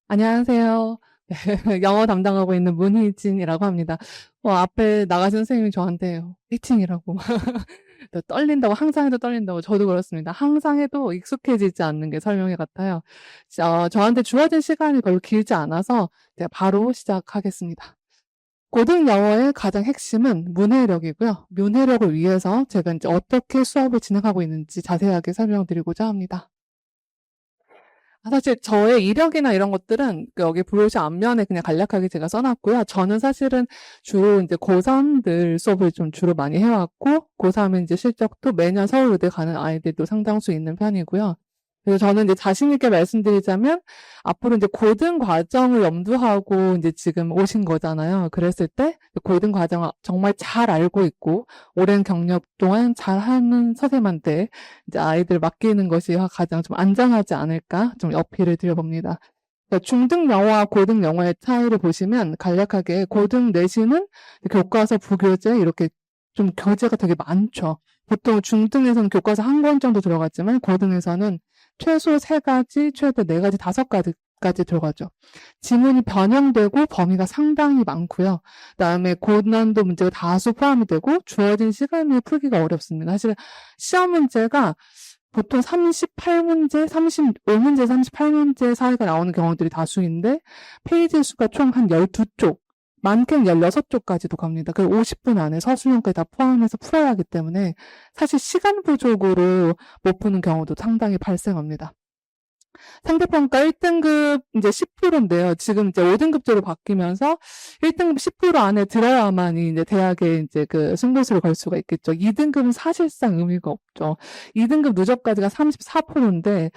안녕하세요. 네, 영어 담당하고 있는 문희진이라고 합니다. 앞에 나가신 선생님이 저한테 화이팅이라고 막 떨린다고, 항상 해도 떨린다고. 저도 그렇습니다. 항상 해도 익숙해지지 않는 게 설명회 같아요. 저한테 주어진 시간이 별로 길지 않아서 제가 바로 시작하겠습니다. 고등 영어의 가장 핵심은 문해력이고요. 문해력을 위해서 제가 이제 어떻게 수업을 진행하고 있는지 자세하게 설명드리고자 합니다. 사실 저의 이력이나 이런 것들은 여기 브로셔 앞면에 그냥 간략하게 제가 써놨고요. 저는 사실은 주로 이제 고3들 수업을 좀 주로 많이 해왔고, 고3은 이제 실적도 매년 서울의대 가는 아이들도 상당수 있는 편이고요. 그래서 저는 이제 자신있게 말씀드리자면, 앞으로 이제 고등 과정을 염두하고 이제 지금 오신 거잖아요. 그랬을 때, 고등 과정을 정말 잘 알고 있고, 오랜 경력 동안 잘하는 선생님한테 이제 아이들 맡기는 것이 가장 좀 안전하지 않을까 좀 어필을 드려봅니다. 그러니까 중등 영어와 고등 영어의 차이를 보시면 간략하게 고등 내신은 교과서, 부교재 이렇게 좀 교재가 되게 많죠. 보통 중등에서는 교과서 한 권 정도 들어갔지만 고등에서는 최소 3가지, 최대 4가지, 5가지까지 들어가죠. 지문이 변형되고 범위가 상당히 많고요. 그다음에 고난도 문제가 다수 포함이 되고 주어진 시간 내에 풀기가 어렵습니다. 사실 시험 문제가 보통 38문제, 35문제, 38문제 사이가 나오는 경우들이 다수인데 페이지 수가 총 한 12쪽, 많게는 16쪽까지도 갑니다. 그리고 50분 안에 서술형까지 다 포함해서 풀어야 하기 때문에 사실 시간 부족으로 못 푸는 경우도 상당히 발생합니다. 상대평가 1등급 이제 10%인데요. 지금 이제 5등급제로 바뀌면서 1등급 10% 안에 들어야만이 이제 대학에 이제 그 승부수를 걸 수가 있겠죠. 2등급은 사실상 의미가 없죠. 2등급 누적까지가 34%인데,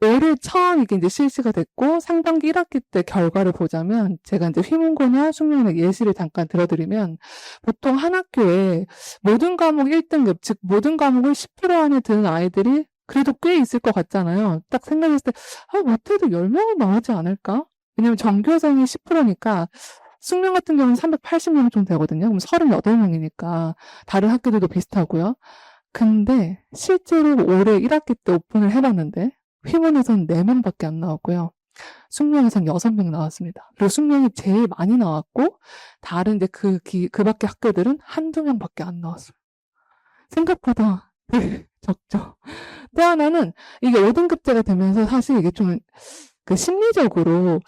올해 처음 이게 이제 실시가 됐고, 상반기 1학기 때 결과를 보자면, 제가 이제 휘문고나 숙명이나 예시를 잠깐 들어드리면, 보통 한 학교에 모든 과목 1등급, 즉, 모든 과목을 10% 안에 드는 아이들이 그래도 꽤 있을 것 같잖아요. 딱 생각했을 때, 못해도 10명은 나오지 않을까? 왜냐면 전교생이 10%니까, 숙명 같은 경우는 380명 정도 되거든요. 그럼 38명이니까, 다른 학교들도 비슷하고요. 근데, 실제로 올해 1학기 때 오픈을 해봤는데, 휘문에서는 4명밖에 안 나왔고요. 숙명에서는 6명 나왔습니다. 그리고 숙명이 제일 많이 나왔고, 다른 이제 그 밖에 학교들은 한두 명밖에 안 나왔어요. 생각보다 되게 적죠. 또 하나는 이게 5등급제가 되면서 사실 이게 좀 그 심리적으로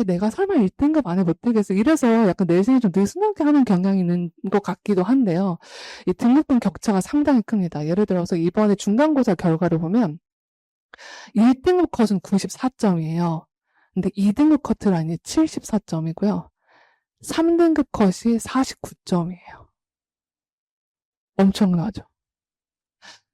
내가 설마 1등급 안에 못 들겠어 이래서 약간 내신이 좀 느슨하게 하는 경향이 있는 것 같기도 한데요. 이 등록금 격차가 상당히 큽니다. 예를 들어서 이번에 중간고사 결과를 보면 1등급 컷은 94점이에요. 근데 2등급 커트라인이 74점이고요. 3등급 컷이 49점이에요. 엄청나죠?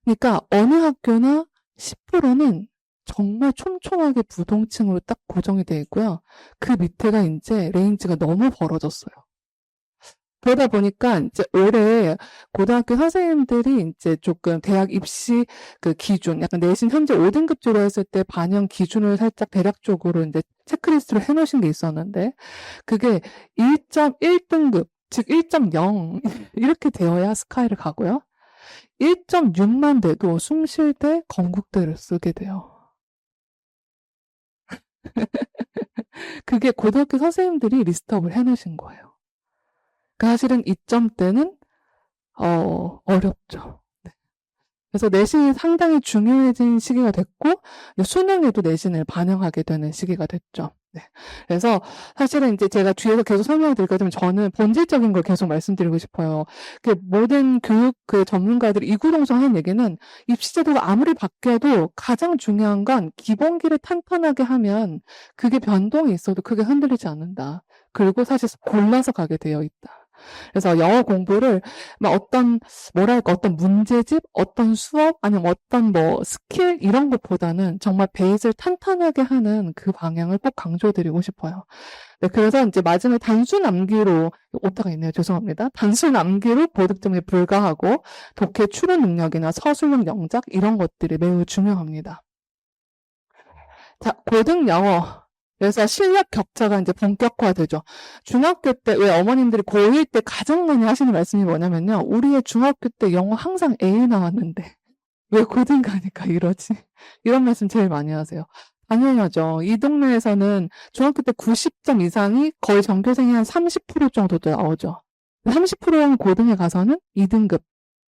그러니까 어느 학교나 10%는 정말 촘촘하게 부동층으로 딱 고정이 되어 있고요. 그 밑에가 이제 레인지가 너무 벌어졌어요. 그러다 보니까 이제 올해 고등학교 선생님들이 이제 조금 대학 입시 그 기준, 약간 내신 현재 5등급제로 했을 때 반영 기준을 살짝 대략적으로 이제 체크리스트로 해놓으신 게 있었는데, 그게 1.1등급, 즉 1.0 이렇게 되어야 스카이를 가고요. 1.6만 돼도 숭실대, 건국대를 쓰게 돼요. 그게 고등학교 선생님들이 리스트업을 해놓으신 거예요. 그러니까 사실은 2점대는 어렵죠. 네. 그래서 내신이 상당히 중요해진 시기가 됐고, 수능에도 내신을 반영하게 되는 시기가 됐죠. 네. 그래서 사실은 이제 제가 뒤에서 계속 설명을 드릴 거지만 저는 본질적인 걸 계속 말씀드리고 싶어요. 그 모든 교육 그 전문가들이 이구동성하는 얘기는 입시제도가 아무리 바뀌어도 가장 중요한 건 기본기를 탄탄하게 하면 그게 변동이 있어도 크게 흔들리지 않는다. 그리고 사실 골라서 가게 되어 있다. 그래서 영어 공부를 어떤 문제집, 어떤 수업, 아니면 어떤 스킬 이런 것보다는 정말 베이스를 탄탄하게 하는 그 방향을 꼭 강조드리고 싶어요. 네, 그래서 이제 마지막에 단순 암기로 오타가 있네요. 죄송합니다. 단순 암기로 보득점에 불과하고 독해 추론 능력이나 서술형 영작 이런 것들이 매우 중요합니다. 자, 고등 영어. 그래서 실력 격차가 이제 본격화되죠. 중학교 때, 왜 어머님들이 고1 때 가장 많이 하시는 말씀이 뭐냐면요. 우리의 중학교 때 영어 항상 A 나왔는데, 왜 고등 가니까 이러지? 이런 말씀 제일 많이 하세요. 당연하죠. 이 동네에서는 중학교 때 90점 이상이 거의 전교생의 한 30% 정도 나오죠. 30%는 고등에 가서는 2등급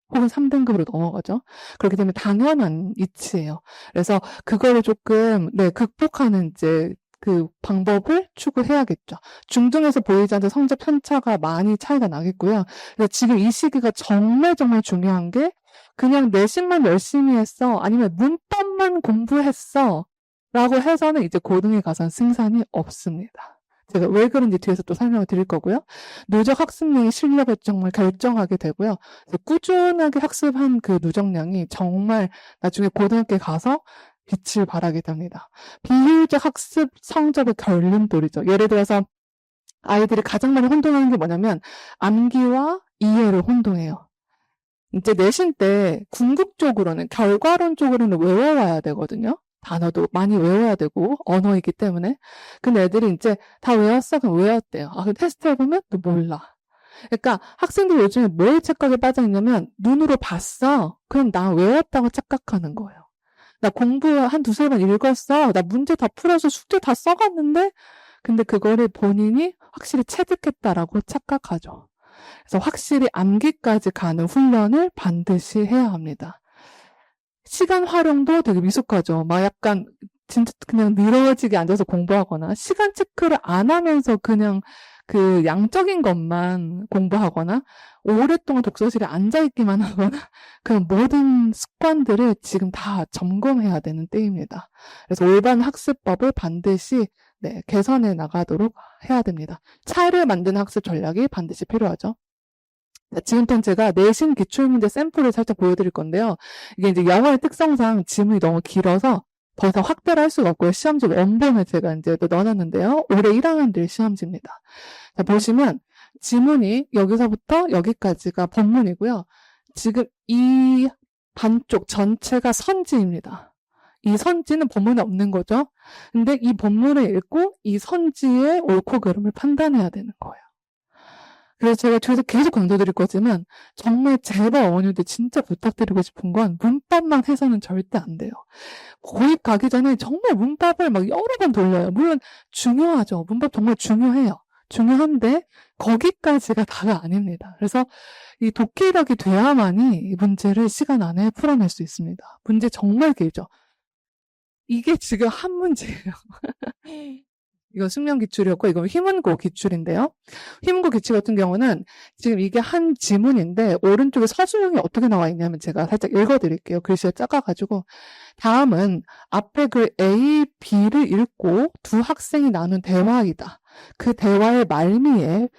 혹은 3등급으로 넘어가죠. 그렇기 때문에 당연한 이치예요. 그래서 그거를 조금, 네, 극복하는 이제 그 방법을 추구해야겠죠. 중등에서 보이지 않는 성적 편차가 많이 차이가 나겠고요. 그래서 지금 이 시기가 정말 정말 중요한 게 그냥 내신만 열심히 했어. 아니면 문법만 공부했어. 라고 해서는 이제 고등에 가서는 승산이 없습니다. 제가 왜 그런지 뒤에서 또 설명을 드릴 거고요. 누적 학습량의 실력을 정말 결정하게 되고요. 꾸준하게 학습한 그 누적량이 정말 나중에 고등학교에 가서 빛을 발하게 됩니다. 비효율적 학습 성적의 결림돌이죠. 예를 들어서 아이들이 가장 많이 혼동하는 게 뭐냐면 암기와 이해를 혼동해요. 이제 내신 때 궁극적으로는 결과론적으로는 외워와야 되거든요. 단어도 많이 외워야 되고 언어이기 때문에. 근데 애들이 이제 다 외웠어? 그럼 외웠대요. 아, 그럼 테스트 해보면 또 몰라. 그러니까 학생들이 요즘에 뭐에 착각에 빠져있냐면 눈으로 봤어. 그럼 나 외웠다고 착각하는 거예요. 나 공부 한 두세 번 읽었어. 나 문제 다 풀어서 숙제 다 써갔는데 근데 그거를 본인이 확실히 체득했다라고 착각하죠. 그래서 확실히 암기까지 가는 훈련을 반드시 해야 합니다. 시간 활용도 되게 미숙하죠. 막 약간 진짜 그냥 늘어지게 앉아서 공부하거나 시간 체크를 안 하면서 그냥 그 양적인 것만 공부하거나 오랫동안 독서실에 앉아있기만 하거나 그런 모든 습관들을 지금 다 점검해야 되는 때입니다. 그래서 올바른 학습법을 반드시 네, 개선해 나가도록 해야 됩니다. 차이를 만드는 학습 전략이 반드시 필요하죠. 지금부터는 제가 내신 기출문제 샘플을 살짝 보여드릴 건데요. 이게 이제 영어의 특성상 지문이 너무 길어서 더 이상 확대를 할 수가 없고요. 시험지 원본을 제가 이제 또 넣어놨는데요. 올해 1학년들 시험지입니다. 자, 보시면 지문이 여기서부터 여기까지가 본문이고요. 지금 이 반쪽 전체가 선지입니다. 이 선지는 본문에 없는 거죠. 근데 이 본문을 읽고 이 선지의 옳고 그름을 판단해야 되는 거예요. 그래서 제가 뒤에서 계속 강조드릴 거지만 정말 제발 어머니들 진짜 부탁드리고 싶은 건 문법만 해서는 절대 안 돼요. 고입 가기 전에 정말 문법을 막 여러 번 돌려요. 물론 중요하죠. 문법 정말 중요해요. 중요한데 거기까지가 다가 아닙니다. 그래서 이 독해력이 돼야만이 이 문제를 시간 안에 풀어낼 수 있습니다. 문제 정말 길죠. 이게 지금 한 문제예요. 이건 숙련 기출이었고 이건 희문고 기출인데요. 희문고 기출 같은 경우는 지금 이게 한 지문인데 오른쪽에 서술형이 어떻게 나와 있냐면 제가 살짝 읽어드릴게요. 글씨가 작아가지고 다음은 앞에 그 A, B를 읽고 두 학생이 나눈 대화이다. 그 대화의 말미에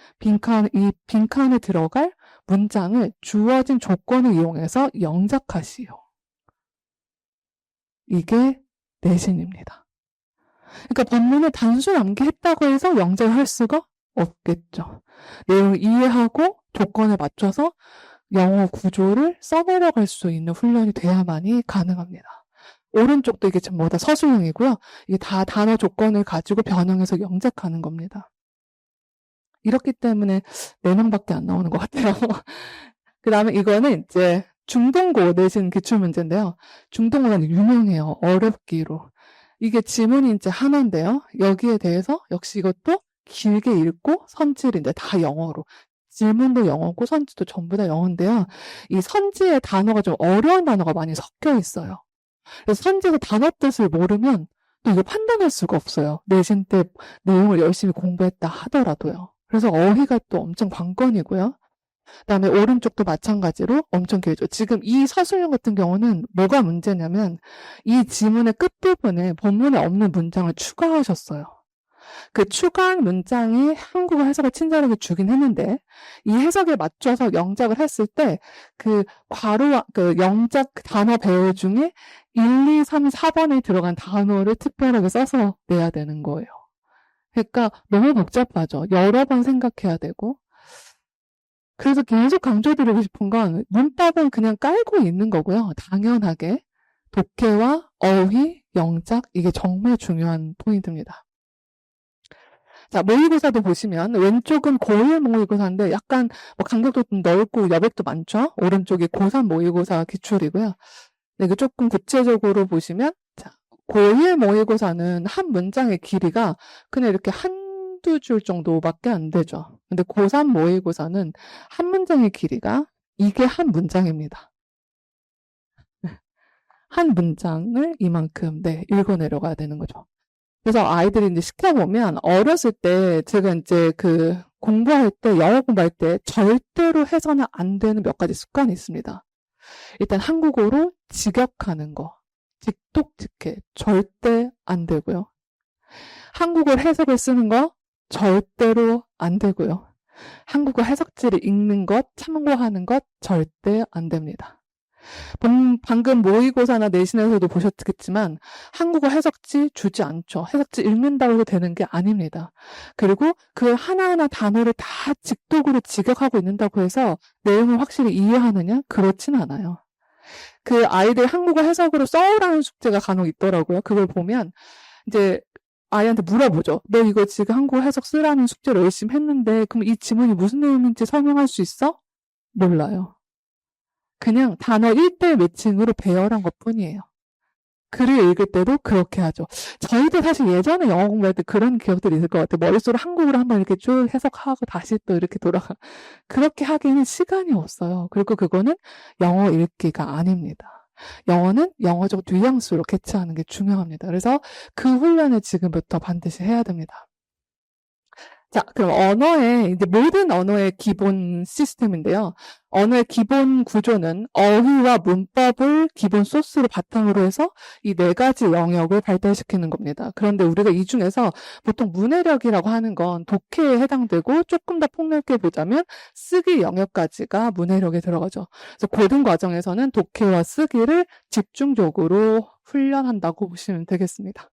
이 빈칸에 들어갈 문장을 주어진 조건을 이용해서 영작하시오. 이게 내신입니다. 그러니까 본문을 단순 암기했다고 해서 영작을 할 수가 없겠죠. 내용을 이해하고 조건에 맞춰서 영어 구조를 써내려갈 수 있는 훈련이 돼야만이 가능합니다. 오른쪽도 이게 전부 다 서술형이고요. 이게 다 단어 조건을 가지고 변형해서 영작하는 겁니다. 이렇기 때문에 4명밖에 안 나오는 것 같아요. 그 다음에 이거는 이제 중동고 내신 기출문제인데요. 중동고는 유명해요. 어렵기로. 이게 지문이 이제 하나인데요. 여기에 대해서 역시 이것도 길게 읽고 선지를 이제 다 영어로. 질문도 영어고 선지도 전부 다 영어인데요. 이 선지의 단어가 좀 어려운 단어가 많이 섞여 있어요. 그래서 선지에서 단어 뜻을 모르면 또 이걸 판단할 수가 없어요. 내신 때 내용을 열심히 공부했다 하더라도요. 그래서 어휘가 또 엄청 관건이고요. 그다음에 오른쪽도 마찬가지로 엄청 길죠. 지금 이 서술형 같은 경우는 뭐가 문제냐면 이 지문의 끝부분에 본문에 없는 문장을 추가하셨어요. 그 추가한 문장이 한국어 해석을 친절하게 주긴 했는데 이 해석에 맞춰서 영작을 했을 때 그 그 영작 단어 배열 중에 1, 2, 3, 4번에 들어간 단어를 특별하게 써서 내야 되는 거예요. 그러니까 너무 복잡하죠. 여러 번 생각해야 되고 그래서 계속 강조드리고 싶은 건 문법은 그냥 깔고 있는 거고요. 당연하게 독해와 어휘, 영작 이게 정말 중요한 포인트입니다. 자, 모의고사도 보시면 왼쪽은 고1 모의고사인데 약간 뭐 간격도 좀 넓고 여백도 많죠. 오른쪽이 고3 모의고사 기출이고요. 네, 조금 구체적으로 보시면 자, 고1 모의고사는 한 문장의 길이가 그냥 이렇게 한두 줄 정도밖에 안 되죠. 근데 고3 모의고사는 한 문장의 길이가 이게 한 문장입니다. 한 문장을 이만큼, 읽어내려가야 되는 거죠. 그래서 아이들이 이제 시켜보면 어렸을 때 제가 이제 공부할 때, 영어 공부할 때 절대로 해서는 안 되는 몇 가지 습관이 있습니다. 일단 한국어로 직역하는 거, 직독직해 절대 안 되고요. 한국어 해석을 쓰는 거 절대로 안 되고요. 한국어 해석지를 읽는 것, 참고하는 것 절대 안 됩니다. 방금 모의고사나 내신에서도 보셨겠지만 한국어 해석지 주지 않죠. 해석지 읽는다고 해도 되는 게 아닙니다. 그리고 그 하나하나 단어를 다 직독으로 직역하고 있는다고 해서 내용을 확실히 이해하느냐? 그렇진 않아요. 그 아이들 한국어 해석으로 써오라는 숙제가 간혹 있더라고요. 그걸 보면 이제 아이한테 물어보죠. 너 이거 지금 한국어 해석 쓰라는 숙제를 열심히 했는데 그럼 이 지문이 무슨 내용인지 설명할 수 있어? 몰라요. 그냥 단어 1대1 매칭으로 배열한 것뿐이에요. 글을 읽을 때도 그렇게 하죠. 저희도 사실 예전에 영어 공부할 때 그런 기억들이 있을 것 같아요. 머릿속으로 한국어로 한번 이렇게 쭉 해석하고 다시 또 이렇게 돌아가. 그렇게 하기에는 시간이 없어요. 그리고 그거는 영어 읽기가 아닙니다. 영어는 영어적 뉘앙스로 캐치하는 게 중요합니다. 그래서 그 훈련을 지금부터 반드시 해야 됩니다. 자, 그럼 이제 모든 언어의 기본 시스템인데요. 언어의 기본 구조는 어휘와 문법을 기본 소스로 바탕으로 해서 이 4가지 영역을 발달시키는 겁니다. 그런데 우리가 이 중에서 보통 문해력이라고 하는 건 독해에 해당되고 조금 더 폭넓게 보자면 쓰기 영역까지가 문해력에 들어가죠. 그래서 고등 과정에서는 독해와 쓰기를 집중적으로 훈련한다고 보시면 되겠습니다.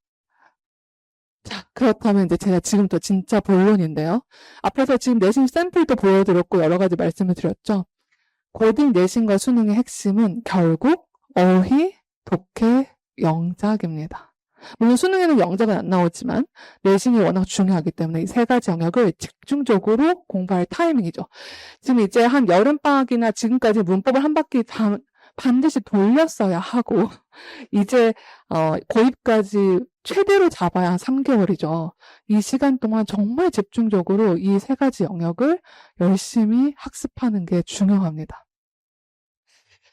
자, 그렇다면 이제 제가 지금부터 진짜 본론인데요. 앞에서 지금 내신 샘플도 보여드렸고 여러 가지 말씀을 드렸죠. 고등 내신과 수능의 핵심은 결국 어휘, 독해, 영작입니다. 물론 수능에는 영작은 안 나오지만 내신이 워낙 중요하기 때문에 이 3가지 영역을 집중적으로 공부할 타이밍이죠. 지금 이제 한 여름방학이나 지금까지 문법을 한 바퀴 반드시 돌렸어야 하고 이제 고입까지 최대로 잡아야 한 3개월이죠. 이 시간 동안 정말 집중적으로 이 3가지 영역을 열심히 학습하는 게 중요합니다.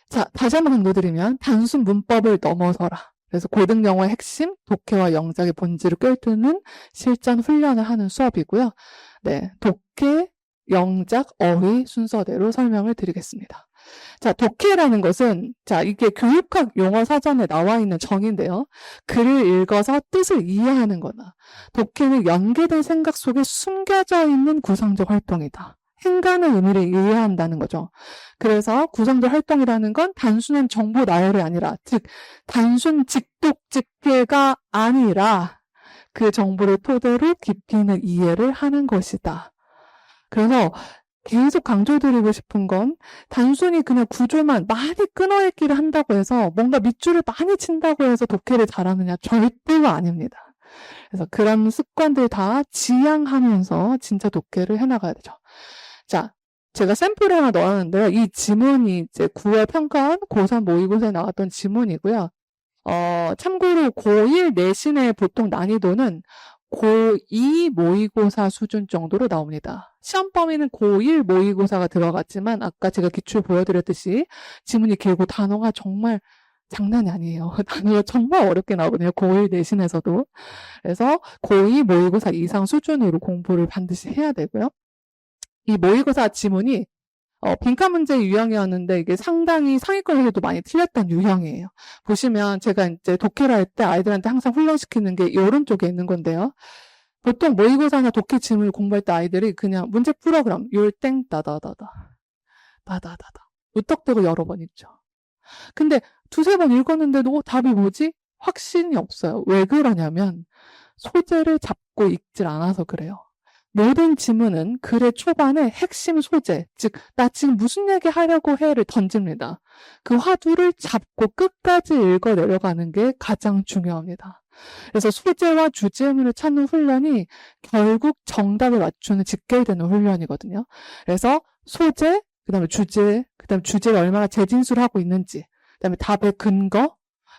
자, 다시 한번 강조드리면 단순 문법을 넘어서라. 그래서 고등 영어의 핵심, 독해와 영작의 본질을 꿰뚫는 실전 훈련을 하는 수업이고요. 네, 독해, 영작, 어휘 순서대로 설명을 드리겠습니다. 자, 독해라는 것은, 자, 이게 교육학 용어 사전에 나와 있는 정의인데요. 글을 읽어서 뜻을 이해하는 거나, 독해는 연계된 생각 속에 숨겨져 있는 구성적 활동이다. 행간의 의미를 이해한다는 거죠. 그래서 구성적 활동이라는 건 단순한 정보 나열이 아니라, 즉, 단순 직독직해가 아니라 그 정보를 토대로 깊이 있는 이해를 하는 것이다. 그래서 계속 강조드리고 싶은 건 단순히 그냥 구조만 많이 끊어읽기를 한다고 해서 뭔가 밑줄을 많이 친다고 해서 독해를 잘하느냐 절대로 아닙니다. 그래서 그런 습관들 다 지향하면서 진짜 독해를 해나가야 되죠. 자, 제가 샘플을 하나 넣었는데요. 이 지문이 이제 9월 평가원 고3 모의고사에 나왔던 지문이고요. 참고로 고1 내신의 보통 난이도는 고2 모의고사 수준 정도로 나옵니다. 시험 범위는 고1 모의고사가 들어갔지만 아까 제가 기출 보여드렸듯이 지문이 길고 단어가 정말 장난이 아니에요. 단어가 정말 어렵게 나오거든요. 고1 내신에서도. 그래서 고2 모의고사 이상 수준으로 공부를 반드시 해야 되고요. 이 모의고사 지문이 빈칸 문제 유형이었는데 이게 상당히 상위권에서도 많이 틀렸던 유형이에요. 보시면 제가 이제 독해를 할 때 아이들한테 항상 훈련시키는 게 이 오른쪽에 있는 건데요. 보통 모의고사나 독해 지문을 공부할 때 아이들이 그냥 문제 풀어 그럼 율땡 따다다다 따다다다 무턱대고 여러 번 읽죠. 근데 두세 번 읽었는데도 답이 뭐지? 확신이 없어요. 왜 그러냐면 소재를 잡고 읽질 않아서 그래요. 모든 지문은 글의 초반에 핵심 소재, 즉 나 지금 무슨 얘기 하려고 해를 던집니다. 그 화두를 잡고 끝까지 읽어 내려가는 게 가장 중요합니다. 그래서 소재와 주제문을 찾는 훈련이 결국 정답에 맞추는 직결되는 훈련이거든요. 그래서 소재, 그다음에 주제, 그다음에 주제를 얼마나 재진술하고 있는지, 그다음에 답의 근거,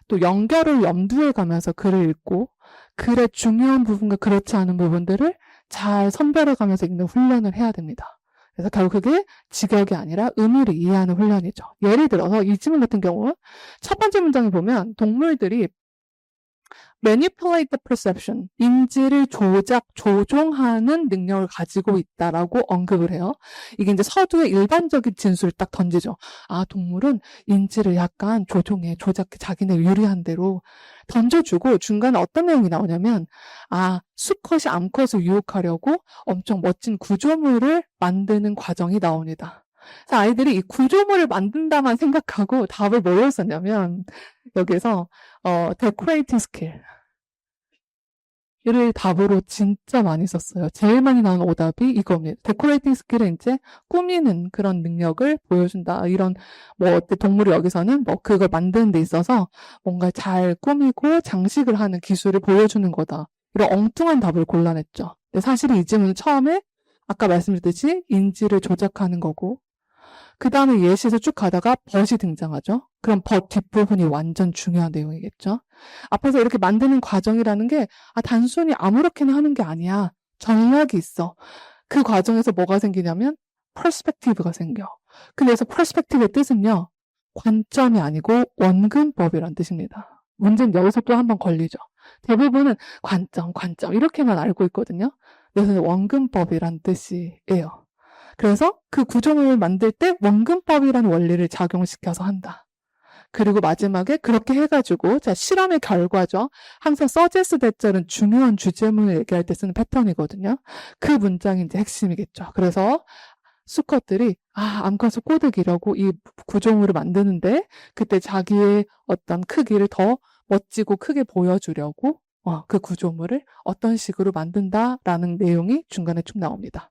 또 연결을 염두에 가면서 글을 읽고 글의 중요한 부분과 그렇지 않은 부분들을 잘 선별해 가면서 읽는 훈련을 해야 됩니다. 그래서 결국 그게 직역이 아니라 의미를 이해하는 훈련이죠. 예를 들어서 이 지문 같은 경우 첫 번째 문장에 보면 동물들이 manipulate the perception, 인지를 조종하는 능력을 가지고 있다라고 언급을 해요. 이게 이제 서두의 일반적인 진술을 딱 던지죠. 아, 동물은 인지를 약간 조작해 자기네 유리한 대로 던져주고 중간에 어떤 내용이 나오냐면, 아, 수컷이 암컷을 유혹하려고 엄청 멋진 구조물을 만드는 과정이 나옵니다. 그래서 아이들이 이 구조물을 만든다만 생각하고 답을 뭐로 썼냐면, 여기서 decorating skill 를 답으로 진짜 많이 썼어요. 제일 많이 나온 오답이 이겁니다. 데코레이팅 스킬은 이제 꾸미는 그런 능력을 보여준다. 이런 동물이 여기서는 그걸 만드는 데 있어서 뭔가 잘 꾸미고 장식을 하는 기술을 보여주는 거다. 이런 엉뚱한 답을 골라냈죠. 근데 사실 이 질문은 처음에 아까 말씀드렸듯이 인지를 조작하는 거고, 그 다음에 예시에서 쭉 가다가 벗이 등장하죠. 그럼 벗 뒷부분이 완전 중요한 내용이겠죠. 앞에서 이렇게 만드는 과정이라는 게 단순히 아무렇게나 하는 게 아니야. 전략이 있어. 그 과정에서 뭐가 생기냐면 퍼스펙티브가 생겨. 그래서 퍼스펙티브의 뜻은요, 관점이 아니고 원근법이란 뜻입니다. 문제는 여기서 또 한번 걸리죠. 대부분은 관점 이렇게만 알고 있거든요. 그래서 원근법이란 뜻이에요. 그래서 그 구조물을 만들 때 원근법이라는 원리를 작용시켜서 한다. 그리고 마지막에 그렇게 해가지고, 자, 실험의 결과죠. 항상 서제스 대절은 중요한 주제문을 얘기할 때 쓰는 패턴이거든요. 그 문장이 이제 핵심이겠죠. 그래서 수컷들이 암컷을 꼬드기려고 이 구조물을 만드는데, 그때 자기의 어떤 크기를 더 멋지고 크게 보여주려고 그 구조물을 어떤 식으로 만든다라는 내용이 중간에 쭉 나옵니다.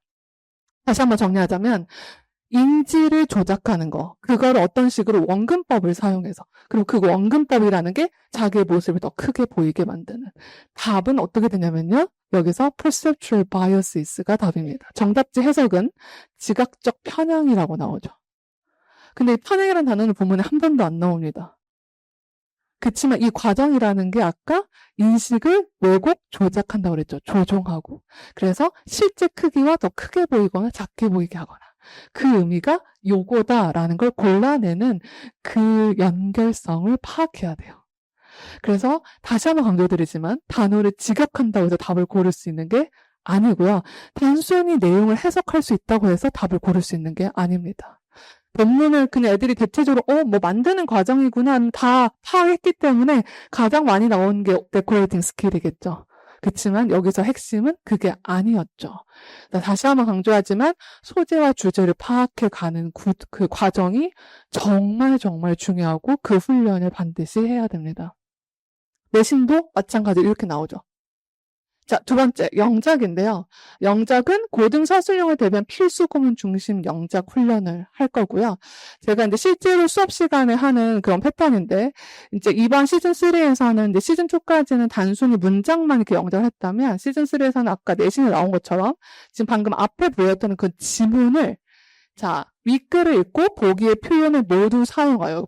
다시 한번 정리하자면, 인지를 조작하는 거, 그걸 어떤 식으로 원근법을 사용해서, 그리고 그 원근법이라는 게 자기의 모습을 더 크게 보이게 만드는 답은 어떻게 되냐면요, 여기서 perceptual biases가 답입니다. 정답지 해석은 지각적 편향이라고 나오죠. 근데 이 편향이라는 단어는 본문에 한 번도 안 나옵니다. 그치만 이 과정이라는 게 아까 인식을 왜곡 조작한다고 그랬죠. 조종하고. 그래서 실제 크기와 더 크게 보이거나 작게 보이게 하거나. 그 의미가 요거다라는 걸 골라내는 그 연결성을 파악해야 돼요. 그래서 다시 한번 강조드리지만 단어를 직역한다고 해서 답을 고를 수 있는 게 아니고요. 단순히 내용을 해석할 수 있다고 해서 답을 고를 수 있는 게 아닙니다. 본문을 그냥 애들이 대체적으로 만드는 과정이구나 다 파악했기 때문에 가장 많이 나온 게 데코레이팅 스킬이겠죠. 그렇지만 여기서 핵심은 그게 아니었죠. 다시 한번 강조하지만 소재와 주제를 파악해가는 그 과정이 정말 중요하고 그 훈련을 반드시 해야 됩니다. 내신도 마찬가지로 이렇게 나오죠. 자, 두 번째, 영작인데요. 영작은 고등서술형을 대비한 필수 구문 중심 영작 훈련을 할 거고요. 제가 이제 실제로 수업 시간에 하는 그런 패턴인데, 이제 이번 시즌3에서는 이제 시즌2까지는 단순히 문장만 이렇게 영작을 했다면, 시즌3에서는 아까 내신에 나온 것처럼, 지금 방금 앞에 보였던 그 지문을, 자, 윗글을 읽고 보기의 표현을 모두 사용하여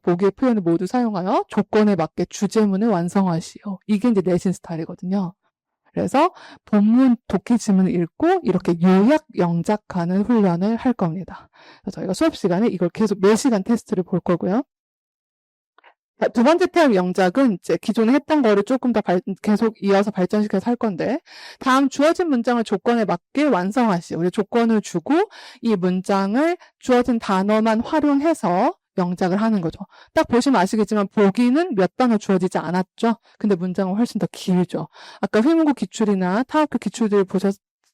조건에 맞게 주제문을 완성하시오. 이게 이제 내신 스타일이거든요. 그래서 본문 독해 지문을 읽고 이렇게 요약 영작하는 훈련을 할 겁니다. 그래서 저희가 수업 시간에 이걸 계속 몇 시간 테스트를 볼 거고요. 자, 두 번째 타입 영작은 이제 기존에 했던 거를 조금 더 계속 이어서 발전시켜서 할 건데, 다음 주어진 문장을 조건에 맞게 완성하시오. 우리 조건을 주고 이 문장을 주어진 단어만 활용해서 영작을 하는 거죠. 딱 보시면 아시겠지만 보기는 몇 단어 주어지지 않았죠. 근데 문장은 훨씬 더 길죠. 아까 회문구 기출이나 타학교 기출들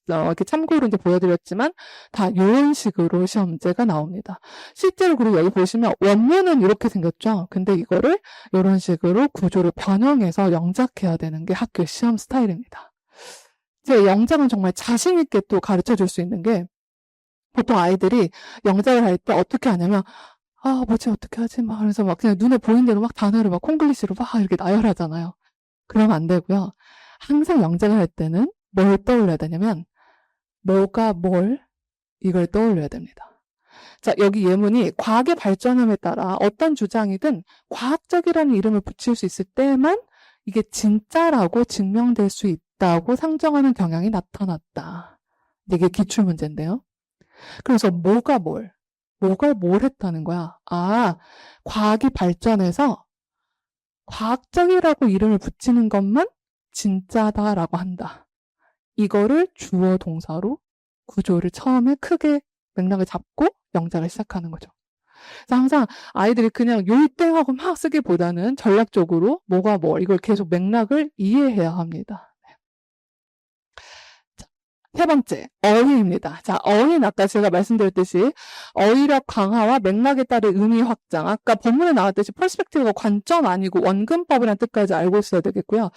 이렇게 참고로 이제 보여드렸지만 다 이런 식으로 시험 문제가 나옵니다. 실제로 그리고 여기 보시면 원문은 이렇게 생겼죠. 근데 이거를 이런 식으로 구조를 변형해서 영작해야 되는 게 학교 시험 스타일입니다. 제 영작은 정말 자신 있게 또 가르쳐 줄 수 있는 게, 보통 아이들이 영작을 할 때 어떻게 하냐면 뭐지, 어떻게 하지? 막, 그래서 막 그냥 눈에 보이는 대로 막 단어를 막 콩글리시로 막 이렇게 나열하잖아요. 그러면 안 되고요. 항상 영작을 할 때는 뭘 떠올려야 되냐면, 뭐가 뭘, 이걸 떠올려야 됩니다. 자, 여기 예문이 과학의 발전함에 따라 어떤 주장이든 과학적이라는 이름을 붙일 수 있을 때만 이게 진짜라고 증명될 수 있다고 상정하는 경향이 나타났다. 이게 기출문제인데요. 그래서 뭐가 뭘 했다는 거야? 아, 과학이 발전해서 과학적이라고 이름을 붙이는 것만 진짜다라고 한다. 이거를 주어 동사로 구조를 처음에 크게 맥락을 잡고 영작을 시작하는 거죠. 그래서 항상 아이들이 그냥 요땡하고 막 쓰기보다는 전략적으로 뭐가 뭘 이걸 계속 맥락을 이해해야 합니다. 세 번째, 어휘입니다. 자, 어휘는 아까 제가 말씀드렸듯이 어휘력 강화와 맥락에 따른 의미 확장. 아까 본문에 나왔듯이 퍼스펙티브가 관점 아니고 원근법이라는 뜻까지 알고 있어야 되겠고요.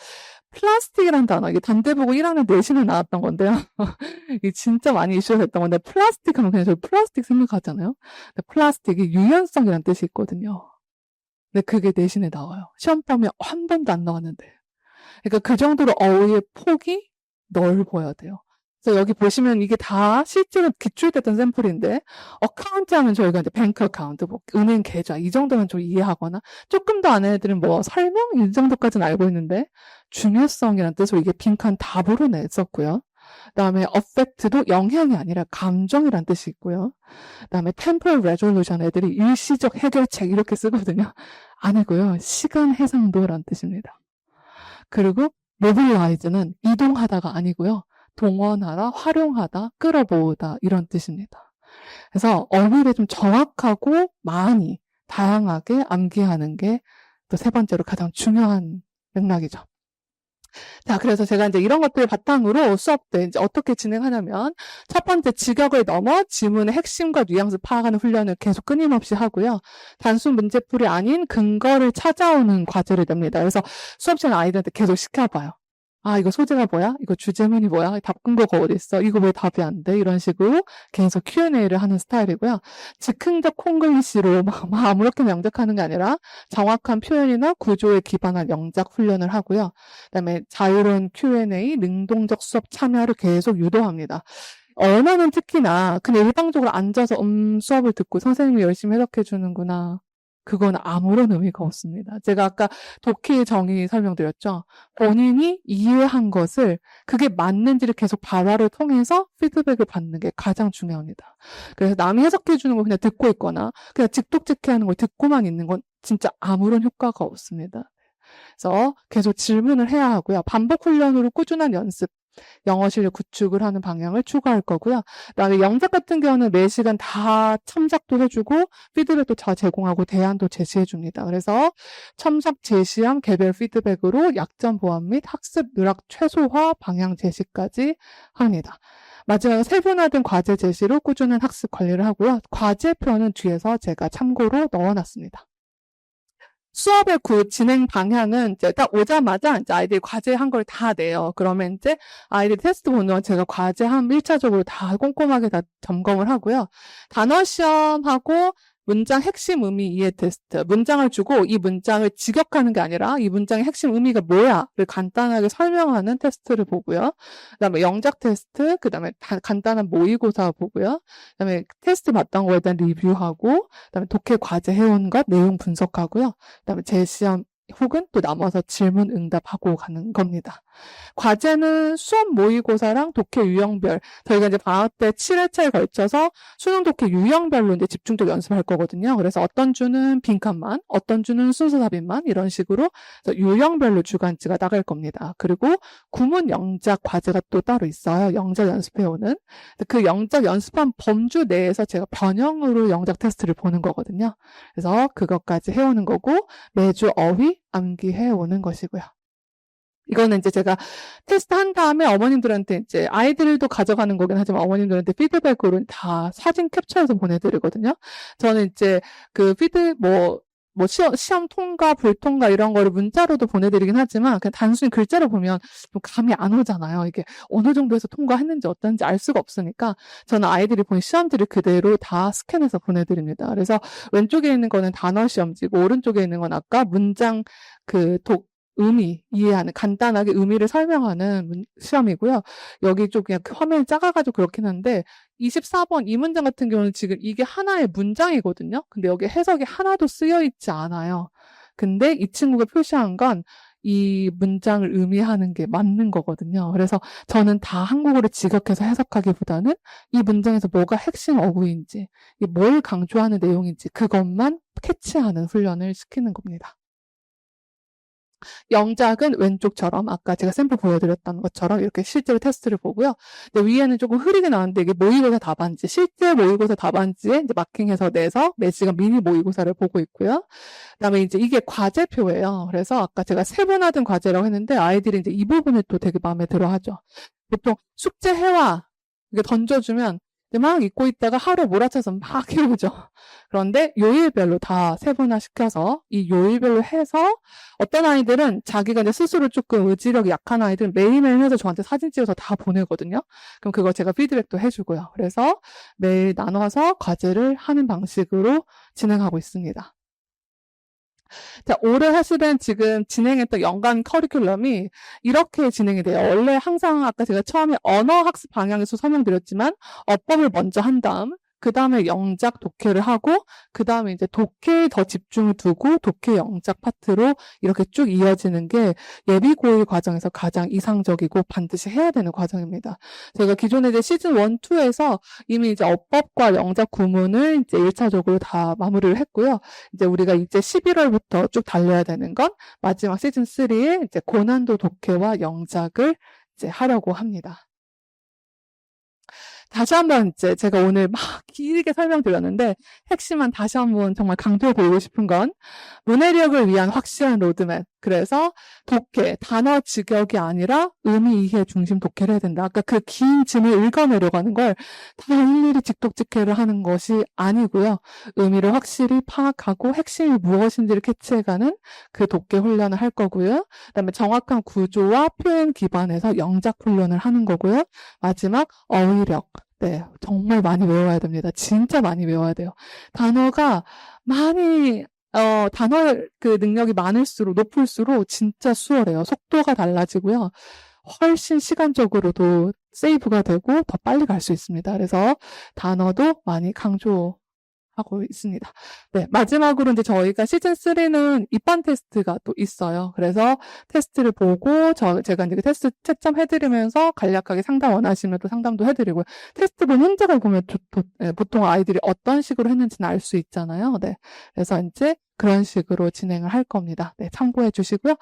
플라스틱이라는 단어, 이게 단대보고 1학년 내신에 나왔던 건데요. 이게 진짜 많이 이슈가 됐던 건데, 플라스틱 하면 그냥 저 플라스틱 생각하잖아요. 근데 플라스틱이 유연성이라는 뜻이 있거든요. 근데 그게 내신에 나와요. 시험 보면 한 번도 안 나왔는데. 그러니까 그 정도로 어휘의 폭이 넓어야 돼요. 그래서 여기 보시면 이게 다 실제로 기출됐던 샘플인데, 어카운트 하면 저희가 이제 뱅크 어카운트, 뭐 은행 계좌, 이 정도만 좀 이해하거나, 조금 더 아는 애들은 뭐 설명? 이 정도까지는 알고 있는데, 중요성이라는 뜻으로 이게 빈칸 답으로 냈었고요. 그 다음에 affect도 영향이 아니라 감정이라는 뜻이 있고요. 그 다음에 temporal resolution 애들이 일시적 해결책 이렇게 쓰거든요. 아니고요. 시간 해상도라는 뜻입니다. 그리고 mobilize는 이동하다가 아니고요. 동원하다, 활용하다, 끌어모으다 이런 뜻입니다. 그래서 어휘를 좀 정확하고 많이 다양하게 암기하는 게 또 세 번째로 가장 중요한 맥락이죠. 자, 그래서 제가 이제 이런 것들을 바탕으로 수업 때 이제 어떻게 진행하냐면 첫 번째 직역을 넘어 지문의 핵심과 뉘앙스 파악하는 훈련을 계속 끊임없이 하고요. 단순 문제풀이 아닌 근거를 찾아오는 과제를 냅니다. 그래서 수업 시간에 아이들한테 계속 시켜봐요. 아, 이거 소재가 뭐야? 이거 주제문이 뭐야? 답 근거가 어디 있어? 이거 왜 답이 안 돼? 이런 식으로 계속 Q&A를 하는 스타일이고요. 즉흥적 콩글리시로 막 아무렇게나 영작하는 게 아니라 정확한 표현이나 구조에 기반한 영작 훈련을 하고요. 그다음에 자유로운 Q&A, 능동적 수업 참여를 계속 유도합니다. 언어는 특히나 그냥 일방적으로 앉아서 수업을 듣고 선생님이 열심히 해석해 주는구나. 그건 아무런 의미가 없습니다. 제가 아까 독해의 정의 설명드렸죠. 본인이 이해한 것을 그게 맞는지를 계속 발화를 통해서 피드백을 받는 게 가장 중요합니다. 그래서 남이 해석해 주는 걸 그냥 듣고 있거나 그냥 직독직해하는 걸 듣고만 있는 건 진짜 아무런 효과가 없습니다. 그래서 계속 질문을 해야 하고요. 반복 훈련으로 꾸준한 연습, 영어 실력 구축을 하는 방향을 추구할 거고요. 그다음에 영작 같은 경우는 매 시간 다 첨삭도 해주고 피드백도 다 제공하고 대안도 제시해 줍니다. 그래서 첨삭 제시함 개별 피드백으로 약점 보완 및 학습 누락 최소화 방향 제시까지 합니다. 마지막으로 세분화된 과제 제시로 꾸준한 학습 관리를 하고요. 과제표는 뒤에서 제가 참고로 넣어놨습니다. 수업의 진행 방향은 이제 딱 오자마자 이제 아이들이 과제 한 걸 다 내요. 그러면 이제 아이들 테스트 보는 동안 제가 과제 한 1차적으로 다 꼼꼼하게 다 점검을 하고요. 단어 시험하고 문장 핵심 의미 이해 테스트. 문장을 주고 이 문장을 직역하는 게 아니라 이 문장의 핵심 의미가 뭐야를 간단하게 설명하는 테스트를 보고요. 그다음에 영작 테스트, 그다음에 간단한 모의고사 보고요. 그다음에 테스트 봤던 거에 대한 리뷰하고, 그다음에 독해 과제 해온 것 내용 분석하고요. 그다음에 재시험 혹은 또 남아서 질문 응답하고 가는 겁니다. 과제는 수업 모의고사랑 독해 유형별, 저희가 이제 방학 때 7회차에 걸쳐서 수능 독해 유형별로 이제 집중적으로 연습할 거거든요. 그래서 어떤 주는 빈칸만, 어떤 주는 순서답입만 이런 식으로 유형별로 주간치가 나갈 겁니다. 그리고 구문 영작 과제가 또 따로 있어요. 영작 연습해오는. 그 영작 연습한 범주 내에서 제가 변형으로 영작 테스트를 보는 거거든요. 그래서 그것까지 해오는 거고 매주 어휘 암기해오는 것이고요. 이거는 이제 제가 테스트 한 다음에 어머님들한테 이제 아이들도 가져가는 거긴 하지만 어머님들한테 피드백으로 다 사진 캡처해서 보내드리거든요. 저는 이제 그 시험 통과, 불통과 이런 거를 문자로도 보내드리긴 하지만 그냥 단순히 글자로 보면 좀 감이 안 오잖아요. 이게 어느 정도에서 통과했는지 어떤지 알 수가 없으니까 저는 아이들이 본 시험지를 그대로 다 스캔해서 보내드립니다. 그래서 왼쪽에 있는 거는 단어 시험지고 오른쪽에 있는 건 아까 문장 의미 이해하는, 간단하게 의미를 설명하는 시험이고요. 여기 좀 그냥 화면이 작아가지고 그렇긴 한데 24번 이 문장 같은 경우는 지금 이게 하나의 문장이거든요. 근데 여기 해석이 하나도 쓰여 있지 않아요. 근데 이 친구가 표시한 건 이 문장을 의미하는 게 맞는 거거든요. 그래서 저는 다 한국어로 직역해서 해석하기보다는 이 문장에서 뭐가 핵심 어구인지, 뭘 강조하는 내용인지 그것만 캐치하는 훈련을 시키는 겁니다. 영작은 왼쪽처럼 아까 제가 샘플 보여드렸던 것처럼 이렇게 실제로 테스트를 보고요. 근데 위에는 조금 흐리게 나왔는데 이게 모의고사 답안지, 실제 모의고사 답안지에 이제 마킹해서 내서 매시간 미니 모의고사를 보고 있고요. 그다음에 이제 이게 과제표예요. 그래서 아까 제가 세분화된 과제라고 했는데 아이들이 이제 이 부분을 또 되게 마음에 들어하죠. 보통 숙제 해와 이게 던져주면 막 잊고 있다가 하루 몰아쳐서 막 해오죠. 그런데 요일별로 다 세분화시켜서 이 요일별로 해서 어떤 아이들은 자기가 이제 스스로 조금 의지력이 약한 아이들은 매일매일 해서 저한테 사진 찍어서 다 보내거든요. 그럼 그거 제가 피드백도 해주고요. 그래서 매일 나눠서 과제를 하는 방식으로 진행하고 있습니다. 자, 올해 사실은 지금 진행했던 연간 커리큘럼이 이렇게 진행이 돼요. 원래 항상 아까 제가 처음에 언어 학습 방향에서 설명드렸지만 어법을 먼저 한 다음 그 다음에 영작 독해를 하고 그 다음에 이제 독해에 더 집중을 두고 독해 영작 파트로 이렇게 쭉 이어지는 게 예비 고일 과정에서 가장 이상적이고 반드시 해야 되는 과정입니다. 저희가 기존에 이제 시즌 1, 2에서 이미 이제 어법과 영작 구문을 이제 1차적으로 다 마무리를 했고요. 이제 우리가 이제 11월부터 쭉 달려야 되는 건 마지막 시즌 3에 이제 고난도 독해와 영작을 이제 하려고 합니다. 다시 한번 이제 제가 오늘 막 길게 설명드렸는데 핵심만 다시 한번 정말 강조해 보이고 싶은 건 문해력을 위한 확실한 로드맵. 그래서 독해, 단어 직역이 아니라 의미 이해 중심 독해를 해야 된다. 아까 그 긴 짐을 읽어내려고 하는 걸 다 일일이 직독직해를 하는 것이 아니고요. 의미를 확실히 파악하고 핵심이 무엇인지를 캐치해가는 그 독해 훈련을 할 거고요. 그다음에 정확한 구조와 표현 기반에서 영작 훈련을 하는 거고요. 마지막 어휘력. 네, 정말 많이 외워야 됩니다. 진짜 많이 외워야 돼요. 단어가 많이 단어 그 능력이 많을수록 높을수록 진짜 수월해요. 속도가 달라지고요. 훨씬 시간적으로도 세이브가 되고 더 빨리 갈 수 있습니다. 그래서 단어도 많이 강조하고 있습니다. 네, 마지막으로 이제 저희가 시즌 3는 입반 테스트가 또 있어요. 그래서 테스트를 보고 제가 이제 테스트 채점해드리면서 간략하게 상담 원하시면 또 상담도 해드리고요. 테스트 본 흔적을 보면 보통 아이들이 어떤 식으로 했는지는 알 수 있잖아요. 네, 그래서 이제 그런 식으로 진행을 할 겁니다. 네, 참고해 주시고요.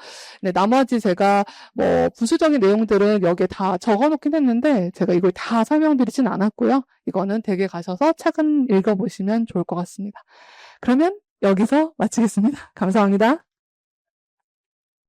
네, 나머지 제가 뭐 부수적인 내용들은 여기에 다 적어놓긴 했는데 제가 이걸 다 설명드리진 않았고요. 이거는 댁에 가셔서 책은 읽어보시면 좋을 것 같습니다. 그러면 여기서 마치겠습니다. 감사합니다.